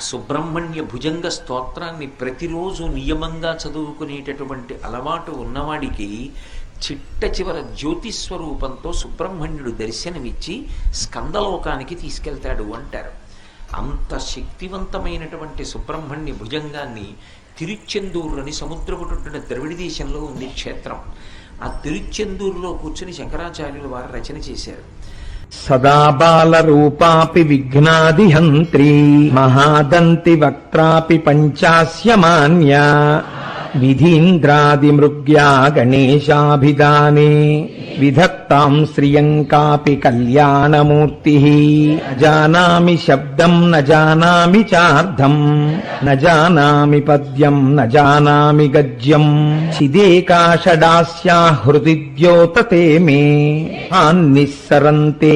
సుబ్రహ్మణ్య భుజంగ స్తోత్రాన్ని ప్రతిరోజు నియమంగా చదువుకునేటటువంటి అలవాటు ఉన్నవాడికి చిట్ట చివర జ్యోతిస్వరూపంతో సుబ్రహ్మణ్యుడు దర్శనమిచ్చి స్కందలోకానికి తీసుకెళ్తాడు అంటారు. అంత శక్తివంతమైనటువంటి సుబ్రహ్మణ్య భుజంగాన్ని తిరుచెందూరు అని సముద్రపుటున్న ద్రవిడ దేశంలో ఉంది క్షేత్రం. ఆ తిరుచెందూరులో కూర్చుని శంకరాచార్యులు వారు రచన చేశారు. సదా బాల రూపాపి విఘ్నాదిహంత్రీ మహాదంతి వక్త్రాపి పంచాస్యమాన్యా విధీంద్రాది మృగ్యా గణేశాభిధానే విధత్తాం శ్రియం కాపి కళ్యాణమూర్తి. జానామి శబ్దం న జానామి చార్థం న జానామి పద్యం న జానామి గద్యం చిదేకాషడాస్యా హృది ద్యోతతే మే నిస్సరంతే